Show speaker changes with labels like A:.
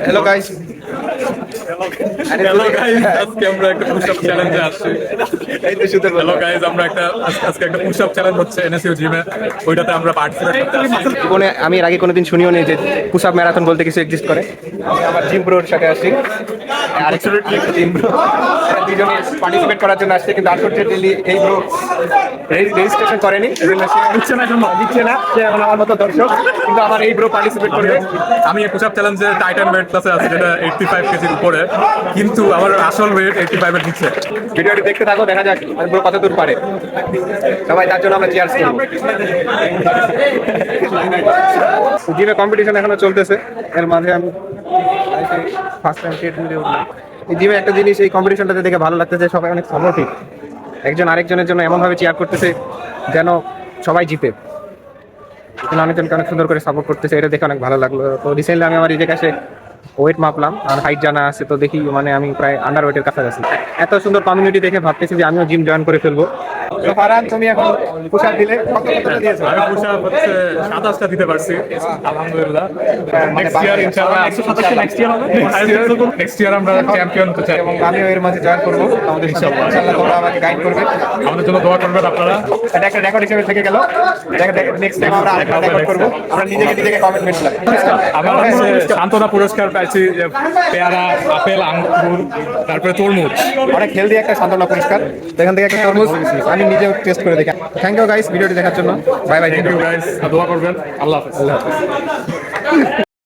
A: Hello guys.
B: Hello guys, আজকে আমরা একটা পুশ আপ চ্যালেঞ্জে আসছি।
A: এই তো শুতে
B: হ্যালো গাইস, আমরা আজকে একটা পুশ আপ চ্যালেঞ্জ হচ্ছে এনএসইউ জিমে, ওইটাতে আমরা পার্টিসিপেট করতে আসছি।
A: জীবনে আমি এর আগে কোনোদিন শুনিও নি যে পুশ আপ ম্যারাথন বলতে কিছু এক্সিস্ট করে। আমি আমার জিম ব্রোর সাথে আসছি, আরেকটা জিম ব্রো, দুজনে পার্টিসিপেট করার জন্য আসছে, কিন্তু আনফরচুনেটলি এই ব্রো রেজিস্ট্রেশন করেনি, এজন্য সে দিচ্ছে না, সে এখন আমার মতো দর্শক, কিন্তু আমার এই ব্রো পার্টিসিপেট করবে।
B: আমি এই পুশ আপ চ্যালেঞ্জে টাইটান ওয়েট ক্লাসে আছি, যেটা 85 কেজির উপরে, কিন্তু আমার আসল ওয়েট 85 এর নিচে।
A: ভিডিওটি দেখতে থাকো, দেখা যাক ব্রো কত দূর পারে। সবাই তার জন্য আমরা চিয়ার্স করব। জিমে কম্পিটিশন এখনো চলতেছে, এর মাঝে আমি ফার্স্ট টাইম স্টেট মিলে উঠলাম। এই জিমে একটা জিনিস, এই কম্পিটিশনটাতে দেখে ভালো লাগতেছে, সবাই অনেক সাপোর্টিভ, একজন আরেকজনের জন্য এমনভাবে চিয়ার করতেছে যেন সবাই জিতে। এখানে অনেকজনকে অনেক সুন্দর করে সাপোর্ট করতেছে, এটা দেখে অনেক ভালো লাগলো। তো রিসেন্টলি আমি আমার নিজের কাছে ওয়েট মাপলাম আর হাইট জানা আছে, তো দেখি মানে আমি প্রায় আন্ডার ওয়েটের কাছাকাছি। এত সুন্দর কমিউনিটি দেখে ভাবতেছি যে আমিও জিম জয়েন করে ফেলবো। তো ফারহান, তুমি এখন পুশ আপ দিলে কতটা দিয়েছো?
B: আমি পুশ আপ হচ্ছে 27টা দিতে পারছি, আলহামদুলিল্লাহ। নেক্সট ইয়ার ইনশাআল্লাহ 127 নেক্সট ইয়ার হবে। নেক্সট ইয়ার আমরা চ্যাম্পিয়ন হতে চাই
A: এবং আমিও এর মাঝে জয়েন করবো আমাদের সাথে। ইনশাআল্লাহ তোমরা আমাকে গাইড করবে,
B: আমাদের জন্য দোয়া করবেন আপনারা।
A: এটা একটা রেকর্ড হিসেবে থেকে গেল। নেক্সট টাইম আমরা আরেকটা রেকর্ড করবো, আমরা নিজেকে কমিটমেন্ট লাগে।
B: আমার হচ্ছে সান্ত্বনা পুরস্কার পাইছি, যে পেয়ারা, আপেল, আঙ্গুর, তারপরে তরমুজ।
A: অনেক হেলদি একটা সান্ত্বনা পুরস্কার। তো এখান থেকে একটা তরমুজ আমি নিজেও টেস্ট করে দেখি। থ্যাংক ইউ গাইস ভিডিওটি দেখার জন্য। Bye bye.
B: Thank you guys, দোয়া করবেন। আল্লাহ হাফেজ।